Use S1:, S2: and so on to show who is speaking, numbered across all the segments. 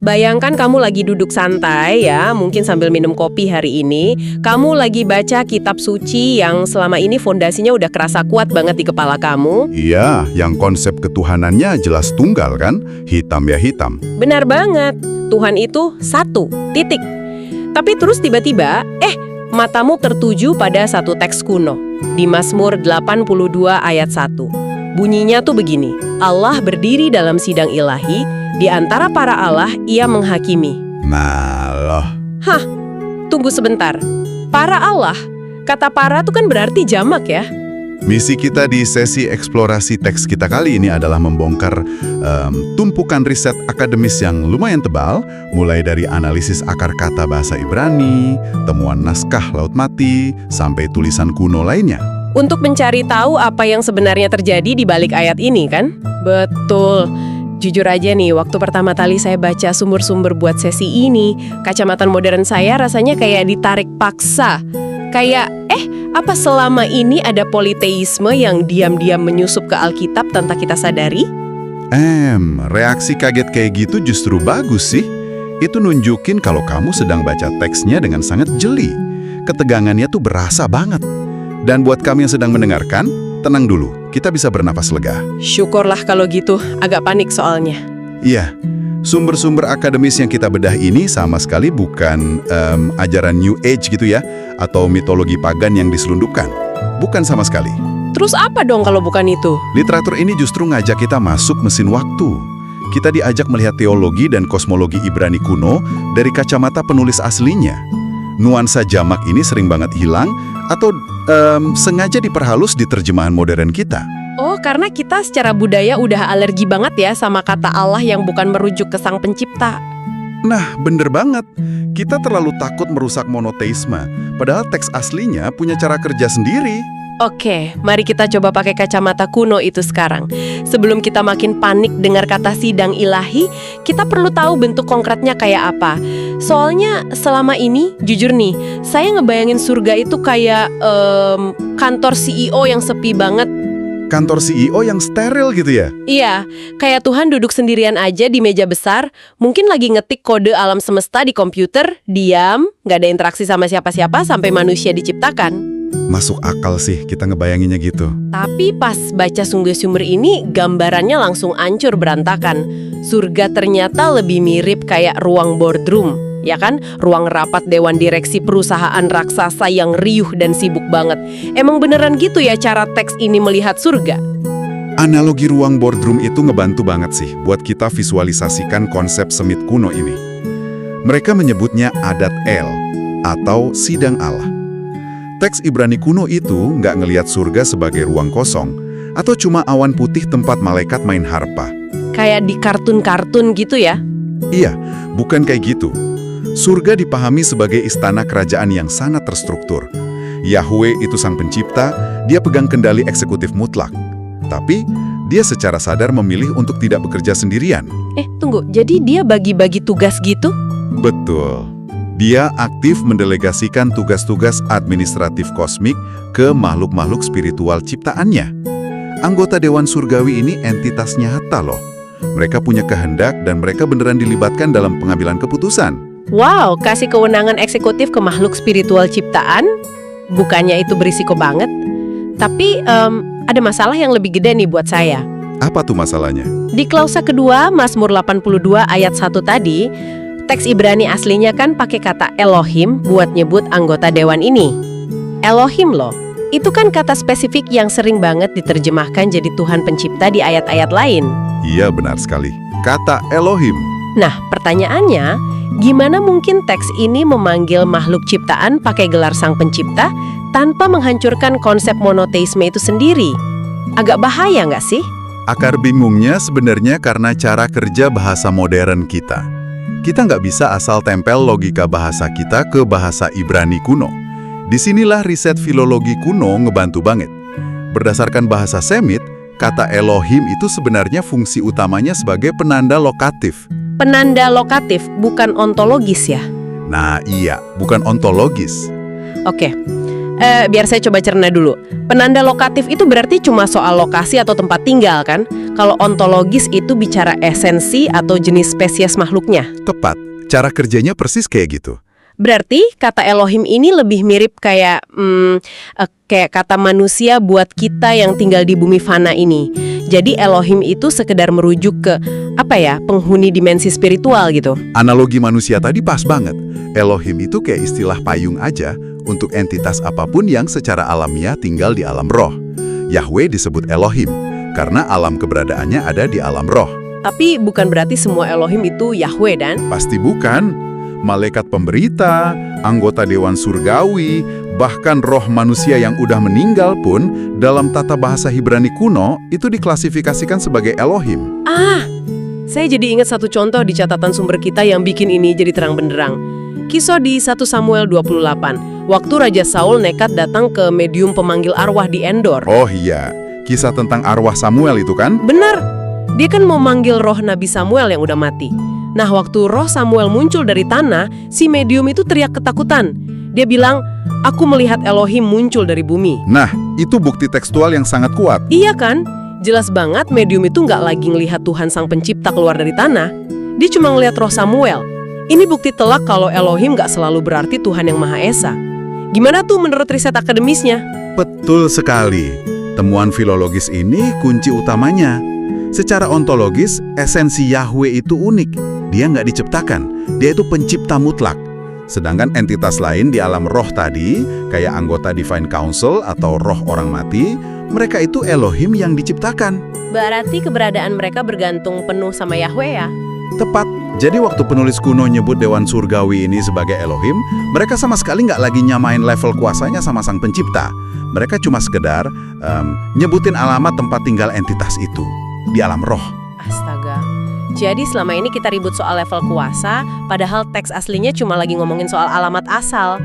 S1: Bayangkan kamu lagi duduk santai ya, mungkin sambil minum kopi hari ini. Kamu lagi baca kitab suci yang selama ini fondasinya udah kerasa kuat banget di kepala kamu.
S2: Iya, yang konsep ketuhanannya jelas tunggal kan? Hitam ya hitam.
S1: Benar banget, Tuhan itu satu, titik. Tapi terus tiba-tiba, matamu tertuju pada satu teks kuno. Di Mazmur 82 ayat 1. Bunyinya tuh begini, Allah berdiri dalam sidang ilahi, di antara para Allah ia menghakimi.
S2: Nah loh.
S1: Hah, tunggu sebentar. Para Allah? Kata para itu kan berarti jamak ya?
S2: Misi kita di sesi eksplorasi teks kita kali ini adalah membongkar tumpukan riset akademis yang lumayan tebal, mulai dari analisis akar kata bahasa Ibrani, temuan naskah Laut Mati, sampai tulisan kuno lainnya.
S1: Untuk mencari tahu apa yang sebenarnya terjadi di balik ayat ini kan? Betul. Jujur aja nih, waktu pertama kali saya baca sumber-sumber buat sesi ini, kacamata modern saya rasanya kayak ditarik paksa. Kayak, apa selama ini ada politeisme yang diam-diam menyusup ke Alkitab tanpa kita sadari?
S2: Reaksi kaget kayak gitu justru bagus sih. Itu nunjukin kalau kamu sedang baca teksnya dengan sangat jeli. Ketegangannya tuh berasa banget. Dan buat kami yang sedang mendengarkan, tenang dulu, kita bisa bernapas lega.
S1: Syukurlah kalau gitu, agak panik soalnya.
S2: Iya, sumber-sumber akademis yang kita bedah ini sama sekali bukan ajaran New Age gitu ya, atau mitologi pagan yang diselundupkan. Bukan sama sekali.
S1: Terus apa dong kalau bukan itu?
S2: Literatur ini justru ngajak kita masuk mesin waktu. Kita diajak melihat teologi dan kosmologi Ibrani kuno dari kacamata penulis aslinya. Nuansa jamak ini sering banget hilang atau sengaja diperhalus di terjemahan modern kita.
S1: Oh, karena kita secara budaya udah alergi banget ya sama kata Allah yang bukan merujuk ke Sang Pencipta.
S2: Nah, bener banget. Kita terlalu takut merusak monoteisme, padahal teks aslinya punya cara kerja sendiri.
S1: Oke, mari kita coba pakai kacamata kuno itu sekarang. Sebelum kita makin panik dengar kata sidang ilahi, kita perlu tahu bentuk konkretnya kayak apa. Soalnya selama ini, jujur nih, saya ngebayangin surga itu kayak kantor CEO yang sepi banget.
S2: Kantor CEO yang steril gitu ya?
S1: Iya, kayak Tuhan duduk sendirian aja di meja besar, mungkin lagi ngetik kode alam semesta di komputer, diam, nggak ada interaksi sama siapa-siapa sampai manusia diciptakan.
S2: Masuk akal sih kita ngebayanginnya gitu.
S1: Tapi pas baca sumber ini, gambarannya langsung ancur berantakan. Surga ternyata lebih mirip kayak ruang boardroom, ya kan? Ruang rapat dewan direksi perusahaan raksasa yang riuh dan sibuk banget. Emang beneran gitu ya cara teks ini melihat surga?
S2: Analogi ruang boardroom itu ngebantu banget sih buat kita visualisasikan konsep Semit kuno ini. Mereka menyebutnya adat El, atau sidang Allah. Teks Ibrani kuno itu nggak ngelihat surga sebagai ruang kosong, atau cuma awan putih tempat malaikat main harpa.
S1: Kayak di kartun-kartun gitu ya?
S2: Iya, bukan kayak gitu. Surga dipahami sebagai istana kerajaan yang sangat terstruktur. Yahweh itu sang pencipta, dia pegang kendali eksekutif mutlak. Tapi, dia secara sadar memilih untuk tidak bekerja sendirian.
S1: Tunggu, jadi dia bagi-bagi tugas gitu?
S2: Betul. Dia aktif mendelegasikan tugas-tugas administratif kosmik ke makhluk-makhluk spiritual ciptaannya. Anggota Dewan Surgawi ini entitas nyata loh. Mereka punya kehendak dan mereka beneran dilibatkan dalam pengambilan keputusan.
S1: Wow, kasih kewenangan eksekutif ke makhluk spiritual ciptaan? Bukannya itu berisiko banget? Tapi ada masalah yang lebih gede nih buat saya.
S2: Apa tuh masalahnya?
S1: Di klausa kedua, Mazmur 82 ayat 1 tadi, teks Ibrani aslinya kan pakai kata Elohim buat nyebut anggota dewan ini. Elohim loh, itu kan kata spesifik yang sering banget diterjemahkan jadi Tuhan pencipta di ayat-ayat lain.
S2: Iya, benar sekali. Kata Elohim.
S1: Nah, pertanyaannya, gimana mungkin teks ini memanggil makhluk ciptaan pakai gelar sang pencipta tanpa menghancurkan konsep monoteisme itu sendiri? Agak bahaya nggak sih?
S2: Akar bingungnya sebenarnya karena cara kerja bahasa modern kita. Kita nggak bisa asal tempel logika bahasa kita ke bahasa Ibrani kuno. Disinilah riset filologi kuno ngebantu banget. Berdasarkan bahasa Semit, kata Elohim itu sebenarnya fungsi utamanya sebagai penanda lokatif.
S1: Penanda lokatif, bukan ontologis ya?
S2: Nah iya, bukan ontologis.
S1: Oke, Biar saya coba cerna dulu. Penanda lokatif itu berarti cuma soal lokasi atau tempat tinggal kan? Kalau ontologis itu bicara esensi atau jenis spesies makhluknya.
S2: Tepat, cara kerjanya persis kayak gitu.
S1: Berarti kata Elohim ini lebih mirip kayak kata manusia buat kita yang tinggal di bumi fana ini. Jadi Elohim itu sekedar merujuk ke penghuni dimensi spiritual gitu.
S2: Analogi manusia tadi pas banget. Elohim itu kayak istilah payung aja untuk entitas apapun yang secara alamiah tinggal di alam roh. Yahweh disebut Elohim karena alam keberadaannya ada di alam roh.
S1: Tapi bukan berarti semua Elohim itu Yahweh dan?
S2: Pasti bukan. Malaikat pemberita, anggota dewan surgawi, bahkan roh manusia yang udah meninggal pun dalam tata bahasa Ibrani kuno itu diklasifikasikan sebagai Elohim.
S1: Saya jadi ingat satu contoh di catatan sumber kita yang bikin ini jadi terang benderang. Kisah di 1 Samuel 28, waktu Raja Saul nekat datang ke medium pemanggil arwah di Endor.
S2: Oh iya, kisah tentang arwah Samuel itu kan?
S1: Benar, dia kan mau manggil roh Nabi Samuel yang udah mati. Nah, waktu roh Samuel muncul dari tanah, si medium itu teriak ketakutan. Dia bilang, aku melihat Elohim muncul dari bumi.
S2: Nah, itu bukti tekstual yang sangat kuat.
S1: Iya kan? Jelas banget medium itu nggak lagi ngelihat Tuhan Sang Pencipta keluar dari tanah. Dia cuma ngelihat roh Samuel. Ini bukti telak kalau Elohim nggak selalu berarti Tuhan yang Maha Esa. Gimana tuh menurut riset akademisnya?
S2: Betul sekali. Temuan filologis ini kunci utamanya. Secara ontologis, esensi Yahweh itu unik. Dia nggak diciptakan, dia itu pencipta mutlak. Sedangkan entitas lain di alam roh tadi, kayak anggota Divine Council atau roh orang mati, mereka itu Elohim yang diciptakan.
S1: Berarti keberadaan mereka bergantung penuh sama Yahweh ya?
S2: Tepat. Jadi waktu penulis kuno nyebut Dewan Surgawi ini sebagai Elohim, mereka sama sekali nggak lagi nyamain level kuasanya sama Sang Pencipta. Mereka cuma sekedar nyebutin alamat tempat tinggal entitas itu di alam roh.
S1: Astaga. Jadi selama ini kita ribut soal level kuasa, padahal teks aslinya cuma lagi ngomongin soal alamat asal.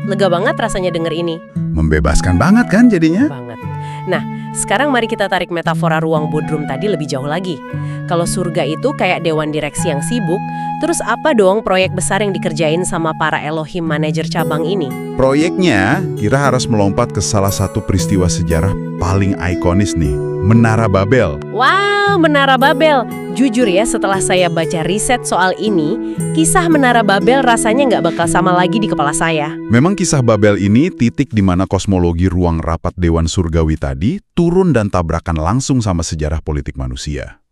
S1: Lega banget rasanya denger ini.
S2: Membebaskan banget kan jadinya?
S1: Banget. Nah, sekarang mari kita tarik metafora ruang boardroom tadi lebih jauh lagi. Kalau surga itu kayak dewan direksi yang sibuk, terus apa dong proyek besar yang dikerjain sama para Elohim manajer cabang ini?
S2: Proyeknya kira harus melompat ke salah satu peristiwa sejarah paling ikonis nih, Menara Babel.
S1: Wow, Menara Babel. Jujur ya, setelah saya baca riset soal ini, kisah Menara Babel rasanya nggak bakal sama lagi di kepala saya.
S2: Memang kisah Babel ini titik di mana kosmologi ruang rapat Dewan Surgawi tadi turun dan tabrakan langsung sama sejarah politik manusia.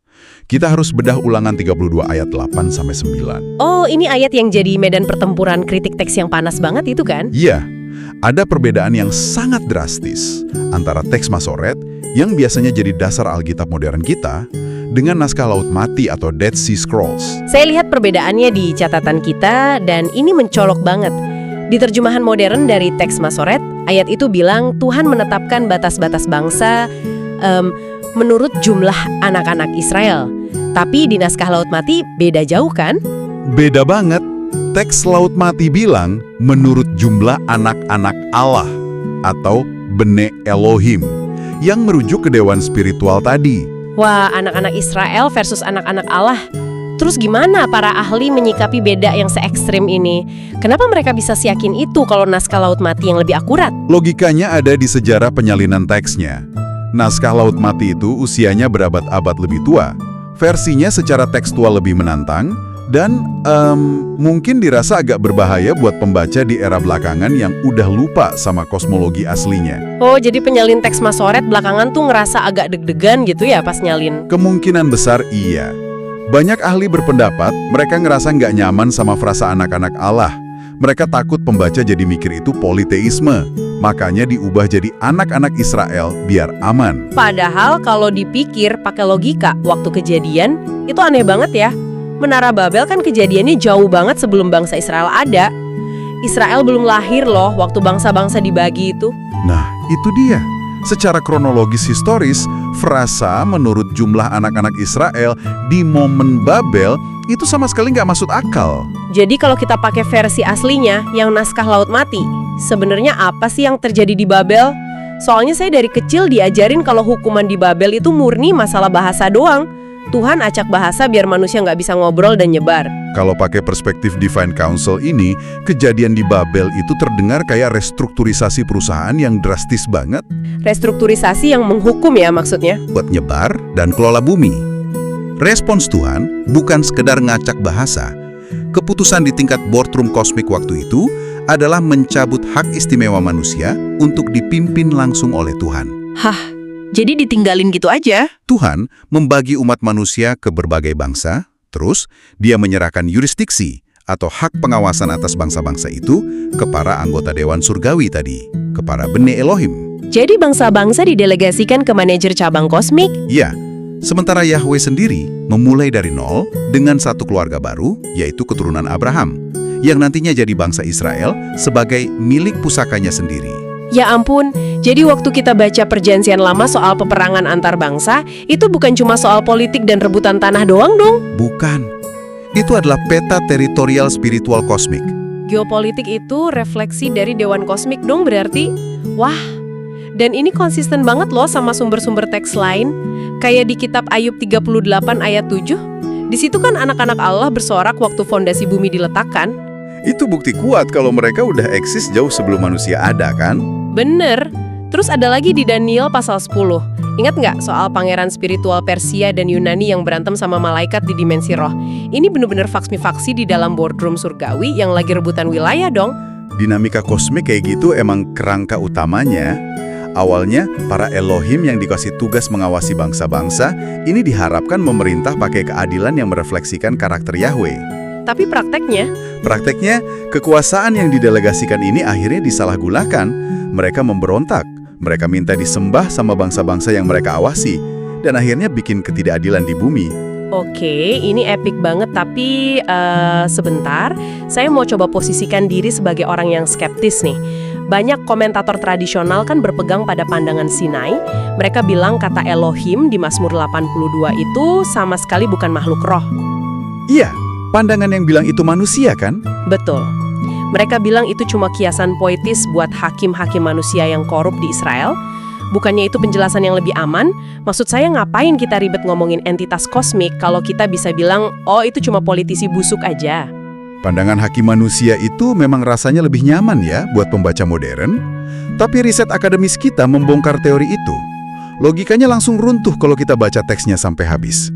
S2: Kita harus bedah ulangan 32 ayat 8-9.
S1: Oh, ini ayat yang jadi medan pertempuran kritik teks yang panas banget itu kan?
S2: Iya, ada perbedaan yang sangat drastis antara teks Masoret yang biasanya jadi dasar Alkitab modern kita dengan naskah Laut Mati atau Dead Sea Scrolls.
S1: Saya lihat perbedaannya di catatan kita dan ini mencolok banget. Di terjemahan modern dari teks Masoret, ayat itu bilang Tuhan menetapkan batas-batas bangsa menurut jumlah anak-anak Israel. Tapi di naskah Laut Mati beda jauh kan?
S2: Beda banget. Teks Laut Mati bilang menurut jumlah anak-anak Allah atau Bene Elohim yang merujuk ke dewan spiritual tadi.
S1: Wah, anak-anak Israel versus anak-anak Allah. Terus gimana para ahli menyikapi beda yang se-ekstrim ini? Kenapa mereka bisa seyakin itu kalau naskah Laut Mati yang lebih akurat?
S2: Logikanya ada di sejarah penyalinan teksnya. Naskah Laut Mati itu usianya berabad-abad lebih tua. Versinya secara tekstual lebih menantang, dan mungkin dirasa agak berbahaya buat pembaca di era belakangan yang udah lupa sama kosmologi aslinya.
S1: Oh, jadi penyalin teks Masoret belakangan tuh ngerasa agak deg-degan gitu ya pas nyalin?
S2: Kemungkinan besar iya. Banyak ahli berpendapat mereka ngerasa nggak nyaman sama frasa anak-anak Allah. Mereka takut pembaca jadi mikir itu politeisme. Makanya diubah jadi anak-anak Israel biar aman.
S1: Padahal kalau dipikir pakai logika, waktu kejadian itu aneh banget ya. Menara Babel kan kejadiannya jauh banget sebelum bangsa Israel ada. Israel belum lahir loh waktu bangsa-bangsa dibagi itu.
S2: Nah, itu dia. Secara kronologis historis, frasa menurut jumlah anak-anak Israel di momen Babel itu sama sekali nggak masuk akal.
S1: Jadi kalau kita pakai versi aslinya, yang naskah Laut Mati, sebenarnya apa sih yang terjadi di Babel? Soalnya saya dari kecil diajarin kalau hukuman di Babel itu murni masalah bahasa doang. Tuhan acak bahasa biar manusia nggak bisa ngobrol dan nyebar.
S2: Kalau pakai perspektif Divine Council ini, kejadian di Babel itu terdengar kayak restrukturisasi perusahaan yang drastis banget
S1: Restrukturisasi yang menghukum ya maksudnya?
S2: buat nyebar dan kelola bumi. Respons Tuhan bukan sekedar ngacak bahasa. Keputusan di tingkat boardroom kosmik waktu itu adalah mencabut hak istimewa manusia untuk dipimpin langsung oleh Tuhan.
S3: Hah, jadi ditinggalin gitu aja?
S2: Tuhan membagi umat manusia ke berbagai bangsa, terus dia menyerahkan yurisdiksi atau hak pengawasan atas bangsa-bangsa itu ke para anggota Dewan Surgawi tadi, ke para Bene Elohim.
S1: Jadi bangsa-bangsa didelegasikan ke manajer cabang kosmik?
S2: Ya, sementara Yahweh sendiri memulai dari nol dengan satu keluarga baru, yaitu keturunan Abraham, yang nantinya jadi bangsa Israel sebagai milik pusakanya sendiri.
S1: Ya ampun, jadi waktu kita baca perjanjian lama soal peperangan antar bangsa, itu bukan cuma soal politik dan rebutan tanah doang dong?
S2: Bukan. Itu adalah peta teritorial spiritual kosmik.
S1: Geopolitik itu refleksi dari Dewan Kosmik dong berarti? Wah, dan ini konsisten banget loh sama sumber-sumber teks lain. Kayak di kitab Ayub 38 ayat 7. Di situ kan anak-anak Allah bersorak waktu fondasi bumi diletakkan.
S2: Itu bukti kuat kalau mereka udah eksis jauh sebelum manusia ada, kan?
S1: Bener. Terus ada lagi di Daniel pasal 10. Ingat nggak soal pangeran spiritual Persia dan Yunani yang berantem sama malaikat di dimensi roh? Ini bener-bener faksi-faksi di dalam boardroom surgawi yang lagi rebutan wilayah dong.
S2: Dinamika kosmik kayak gitu emang kerangka utamanya. Awalnya, para Elohim yang dikasih tugas mengawasi bangsa-bangsa, ini diharapkan memerintah pakai keadilan yang merefleksikan karakter Yahweh.
S1: Tapi prakteknya,
S2: kekuasaan yang didelegasikan ini akhirnya disalahgunakan. Mereka memberontak, mereka minta disembah sama bangsa-bangsa yang mereka awasi, dan akhirnya bikin ketidakadilan di bumi.
S1: oke, ini epic banget, tapi sebentar, saya mau coba posisikan diri sebagai orang yang skeptis nih. Banyak komentator tradisional kan berpegang pada pandangan Sinai. Mereka bilang kata Elohim di Mazmur 82 itu sama sekali bukan makhluk roh.
S2: Iya, pandangan yang bilang itu manusia kan?
S1: Betul. Mereka bilang itu cuma kiasan poetis buat hakim-hakim manusia yang korup di Israel. Bukannya itu penjelasan yang lebih aman? Maksud saya ngapain kita ribet ngomongin entitas kosmik kalau kita bisa bilang, oh itu cuma politisi busuk aja.
S2: Pandangan hakim manusia itu memang rasanya lebih nyaman ya buat pembaca modern. Tapi riset akademis kita membongkar teori itu. Logikanya langsung runtuh kalau kita baca teksnya sampai habis.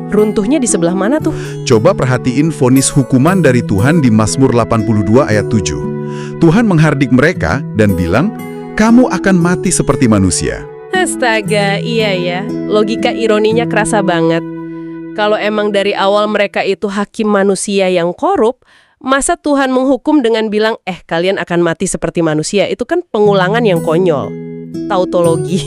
S1: Runtuhnya di sebelah mana tuh?
S2: Coba perhatiin vonis hukuman dari Tuhan di Mazmur 82 ayat 7. Tuhan menghardik mereka dan bilang, kamu akan mati seperti manusia.
S1: Astaga, iya ya. Logika ironinya kerasa banget. Kalau emang dari awal mereka itu hakim manusia yang korup, masa Tuhan menghukum dengan bilang, kalian akan mati seperti manusia? Itu kan pengulangan yang konyol. Tautologi.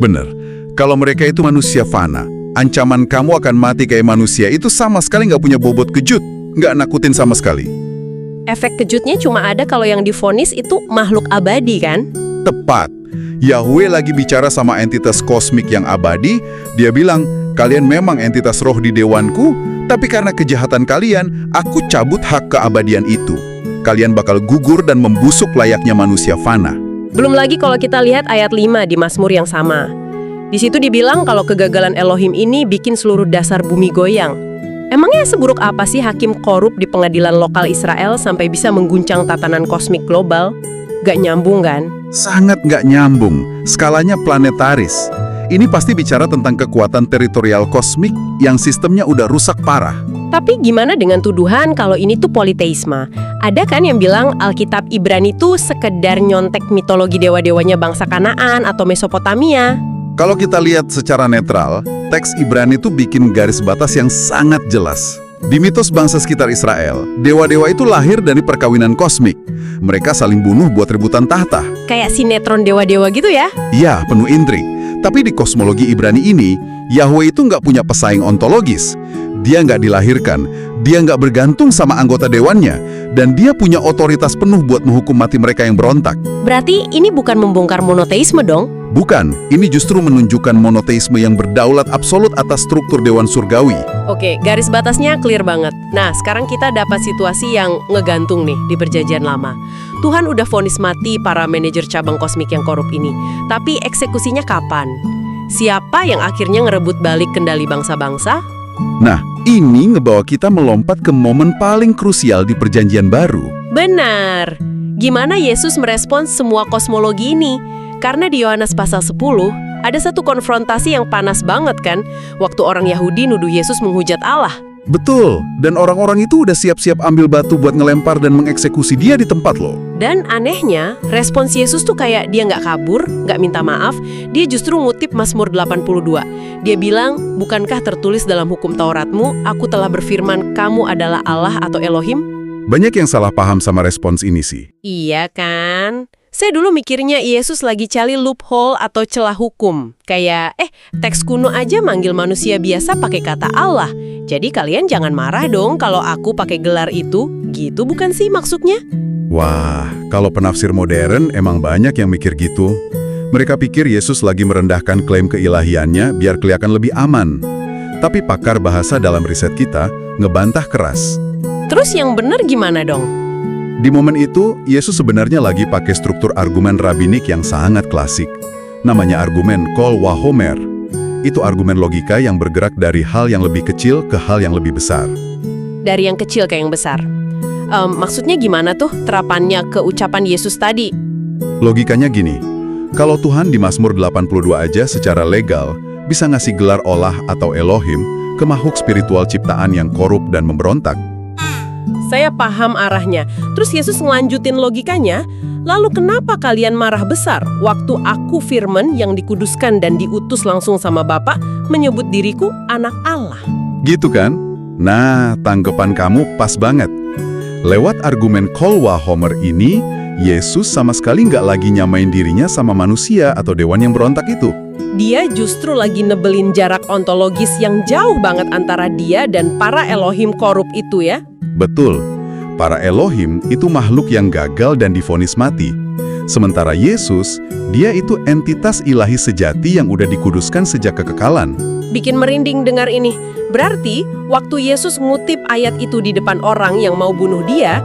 S2: Bener, kalau mereka itu manusia fana, ancaman kamu akan mati kayak manusia itu sama sekali nggak punya bobot kejut, nggak nakutin sama sekali.
S1: Efek kejutnya cuma ada kalau yang divonis itu makhluk abadi kan?
S2: Tepat. Yahweh lagi bicara sama entitas kosmik yang abadi, dia bilang, kalian memang entitas roh di dewanku, tapi karena kejahatan kalian, aku cabut hak keabadian itu. Kalian bakal gugur dan membusuk layaknya manusia fana.
S1: Belum lagi kalau kita lihat ayat 5 di Mazmur yang sama. Di situ dibilang kalau kegagalan Elohim ini bikin seluruh dasar bumi goyang. Emangnya seburuk apa sih hakim korup di pengadilan lokal Israel sampai bisa mengguncang tatanan kosmik global? Gak nyambung kan?
S2: Sangat nggak nyambung, skalanya planetaris. Ini pasti bicara tentang kekuatan teritorial kosmik yang sistemnya udah rusak parah.
S1: Tapi gimana dengan tuduhan kalau ini tuh politeisme? Ada kan yang bilang Alkitab Ibrani tuh sekedar nyontek mitologi dewa-dewanya bangsa Kanaan atau Mesopotamia?
S2: Kalau kita lihat secara netral, teks Ibrani itu bikin garis batas yang sangat jelas. Di mitos bangsa sekitar Israel, dewa-dewa itu lahir dari perkawinan kosmik. Mereka saling bunuh buat rebutan tahta.
S1: Kayak sinetron dewa-dewa gitu ya?
S2: Iya, penuh intrik. Tapi di kosmologi Ibrani ini, Yahweh itu nggak punya pesaing ontologis. Dia nggak dilahirkan, dia nggak bergantung sama anggota dewannya, dan dia punya otoritas penuh buat menghukum mati mereka yang berontak.
S1: Berarti ini bukan membongkar monoteisme dong?
S2: Bukan, ini justru menunjukkan monoteisme yang berdaulat absolut atas struktur dewan surgawi.
S1: Oke, garis batasnya clear banget. Nah, sekarang kita dapat situasi yang ngegantung nih di perjanjian lama. Tuhan udah vonis mati para manajer cabang kosmik yang korup ini. Tapi eksekusinya kapan? Siapa yang akhirnya ngerebut balik kendali bangsa-bangsa?
S2: Nah, ini ngebawa kita melompat ke momen paling krusial di Perjanjian Baru.
S1: Benar. Gimana Yesus merespons semua kosmologi ini? Karena di Yohanes pasal 10, ada satu konfrontasi yang panas banget kan? Waktu orang Yahudi nuduh Yesus menghujat Allah.
S2: Betul, dan orang-orang itu udah siap-siap ambil batu buat ngelempar dan mengeksekusi dia di tempat loh.
S1: Dan anehnya, respons Yesus tuh kayak dia nggak kabur, nggak minta maaf, dia justru ngutip Mazmur 82. Dia bilang, bukankah tertulis dalam hukum Tauratmu, aku telah berfirman, kamu adalah Allah atau Elohim?
S2: Banyak yang salah paham sama respons ini sih.
S1: Iya kan? Saya dulu mikirnya Yesus lagi cari loophole atau celah hukum. Kayak, teks kuno aja manggil manusia biasa pakai kata Allah. Jadi kalian jangan marah dong kalau aku pakai gelar itu. Gitu bukan sih maksudnya?
S2: Wah, kalau penafsir modern emang banyak yang mikir gitu. Mereka pikir Yesus lagi merendahkan klaim keilahiannya biar kelihatan lebih aman. Tapi pakar bahasa dalam riset kita ngebantah keras.
S1: Terus yang benar gimana dong?
S2: Di momen itu, Yesus sebenarnya lagi pakai struktur argumen rabinik yang sangat klasik. Namanya argumen Kol Wahomer. Itu argumen logika yang bergerak dari hal yang lebih kecil ke hal yang lebih besar.
S1: Dari yang kecil ke yang besar. Maksudnya gimana tuh terapannya ke ucapan Yesus tadi?
S2: Logikanya gini, kalau Tuhan di Mazmur 82 aja secara legal bisa ngasih gelar Allah atau Elohim ke makhluk spiritual ciptaan yang korup dan memberontak.
S1: Saya paham arahnya. Terus Yesus ngelanjutin logikanya, lalu kenapa kalian marah besar waktu aku firman yang dikuduskan dan diutus langsung sama Bapa menyebut diriku anak Allah?
S2: Gitu kan? Nah, tanggapan kamu pas banget. Lewat argumen Kol Wahomer ini, Yesus sama sekali nggak lagi nyamain dirinya sama manusia atau dewan yang berontak itu.
S1: Dia justru lagi nebelin jarak ontologis yang jauh banget antara dia dan para Elohim korup itu ya.
S2: Betul, para Elohim itu makhluk yang gagal dan divonis mati. Sementara Yesus, dia itu entitas ilahi sejati yang udah dikuduskan sejak kekekalan.
S1: Bikin merinding dengar ini. Berarti, waktu Yesus ngutip ayat itu di depan orang yang mau bunuh dia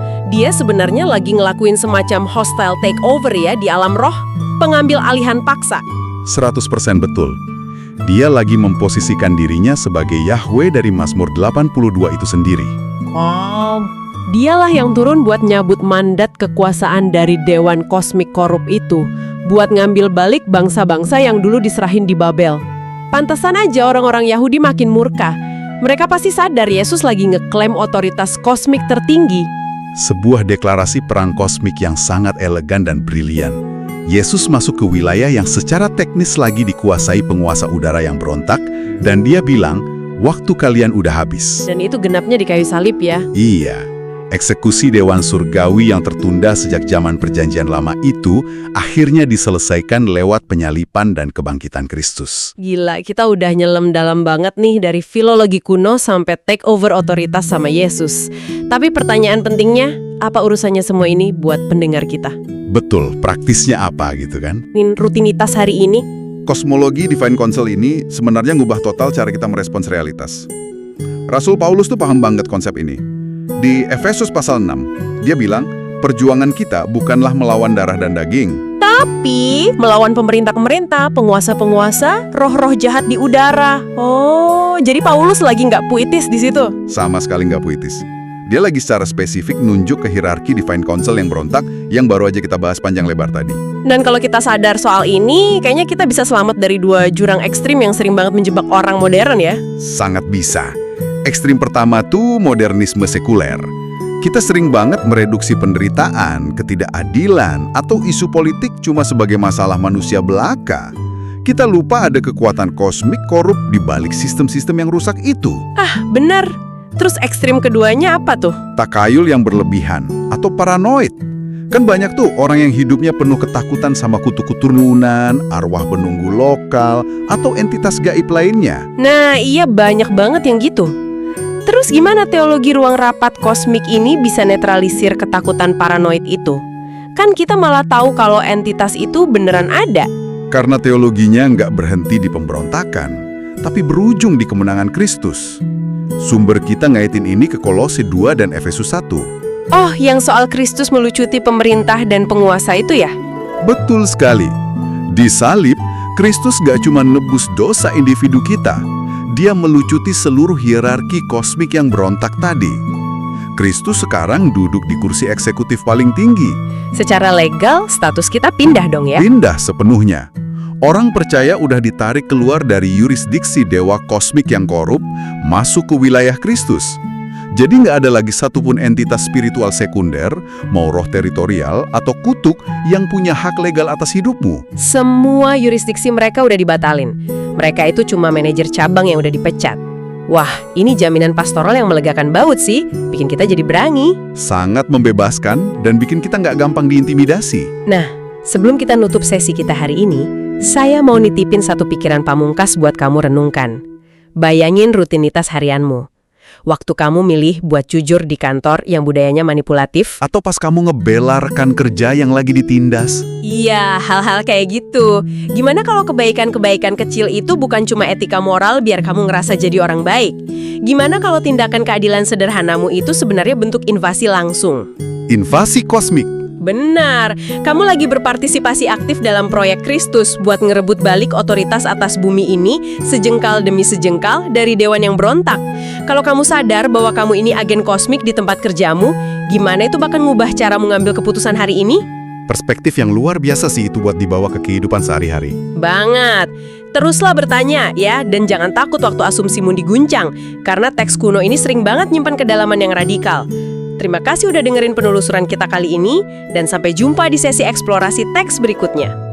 S1: sebenarnya lagi ngelakuin semacam hostile takeover ya di alam roh, pengambil alihan paksa.
S2: 100% betul. Dia lagi memposisikan dirinya sebagai Yahweh dari Mazmur 82 itu sendiri.
S1: Dialah yang turun buat nyabut mandat kekuasaan dari dewan kosmik korup itu, buat ngambil balik bangsa-bangsa yang dulu diserahin di Babel. Pantesan aja orang-orang Yahudi makin murka. Mereka pasti sadar Yesus lagi ngeklaim otoritas kosmik tertinggi.
S2: Sebuah deklarasi perang kosmik yang sangat elegan dan brilian. Yesus masuk ke wilayah yang secara teknis lagi dikuasai penguasa udara yang berontak, dan dia bilang, waktu kalian udah habis.
S1: Dan itu genapnya di kayu salib ya.
S2: Iya, eksekusi Dewan Surgawi yang tertunda sejak zaman Perjanjian Lama itu akhirnya diselesaikan lewat penyalipan dan kebangkitan Kristus.
S1: Gila, kita udah nyelam dalam banget nih dari filologi kuno sampai take over otoritas sama Yesus. Tapi pertanyaan pentingnya, apa urusannya semua ini buat pendengar kita?
S2: Betul, praktisnya apa gitu kan?
S1: Rutinitas hari ini?
S2: Kosmologi Divine Council ini sebenarnya ngubah total cara kita merespons realitas. Rasul Paulus tuh paham banget konsep ini. Di Efesus pasal 6, dia bilang, perjuangan kita bukanlah melawan darah dan daging.
S1: Tapi melawan pemerintah-pemerintah, penguasa-penguasa, roh-roh jahat di udara. Oh, jadi Paulus lagi nggak puitis di situ?
S2: Sama sekali nggak puitis. Dia lagi secara spesifik nunjuk ke hierarki Divine Council yang berontak yang baru aja kita bahas panjang lebar tadi.
S1: Dan kalau kita sadar soal ini, kayaknya kita bisa selamat dari dua jurang ekstrim yang sering banget menjebak orang modern ya.
S2: Sangat bisa. Ekstrim pertama tuh modernisme sekuler. Kita sering banget mereduksi penderitaan, ketidakadilan, atau isu politik cuma sebagai masalah manusia belaka. Kita lupa ada kekuatan kosmik korup di balik sistem-sistem yang rusak itu.
S1: Ah, benar. Terus ekstrim keduanya apa tuh?
S2: Takayul yang berlebihan atau paranoid. Kan banyak tuh orang yang hidupnya penuh ketakutan sama kutu keturunan, arwah penunggu lokal, atau entitas gaib lainnya.
S1: Nah, iya banyak banget yang gitu. Terus gimana teologi ruang rapat kosmik ini bisa netralisir ketakutan paranoid itu? Kan kita malah tahu kalau entitas itu beneran ada.
S2: Karena teologinya nggak berhenti di pemberontakan, tapi berujung di kemenangan Kristus. Sumber kita ngaitin ini ke Kolose 2 dan Efesus 1.
S1: Oh, yang soal Kristus melucuti pemerintah dan penguasa itu ya?
S2: Betul sekali. Di salib, Kristus gak cuma nebus dosa individu kita. Dia melucuti seluruh hierarki kosmik yang berontak tadi. Kristus sekarang duduk di kursi eksekutif paling tinggi.
S1: Secara legal, status kita pindah dong ya?
S2: Pindah sepenuhnya. Orang percaya udah ditarik keluar dari yurisdiksi dewa kosmik yang korup, masuk ke wilayah Kristus. Jadi nggak ada lagi satupun entitas spiritual sekunder, mau roh teritorial atau kutuk yang punya hak legal atas hidupmu.
S1: Semua yurisdiksi mereka udah dibatalin. Mereka itu cuma manajer cabang yang udah dipecat. Wah, ini jaminan pastoral yang melegakan baut sih, bikin kita jadi berani.
S2: Sangat membebaskan dan bikin kita nggak gampang diintimidasi.
S1: Nah, sebelum kita nutup sesi kita hari ini, saya mau nitipin satu pikiran pamungkas buat kamu renungkan. Bayangin rutinitas harianmu. Waktu kamu milih buat jujur di kantor yang budayanya manipulatif.
S2: Atau pas kamu ngebela rekan kerja yang lagi ditindas.
S1: Iya, hal-hal kayak gitu. Gimana kalau kebaikan-kebaikan kecil itu bukan cuma etika moral biar kamu ngerasa jadi orang baik? Gimana kalau tindakan keadilan sederhanamu itu sebenarnya bentuk invasi langsung?
S2: Invasi kosmik.
S1: Benar, kamu lagi berpartisipasi aktif dalam proyek Kristus buat ngerebut balik otoritas atas bumi ini sejengkal demi sejengkal dari dewan yang berontak. Kalau kamu sadar bahwa kamu ini agen kosmik di tempat kerjamu, gimana itu bakal ngubah cara mengambil keputusan hari ini?
S2: Perspektif yang luar biasa sih itu buat dibawa ke kehidupan sehari-hari.
S1: Banget. Teruslah bertanya ya, dan jangan takut waktu asumsimu diguncang, karena teks kuno ini sering banget nyimpan kedalaman yang radikal. Terima kasih udah dengerin penelusuran kita kali ini, dan sampai jumpa di sesi eksplorasi teks berikutnya.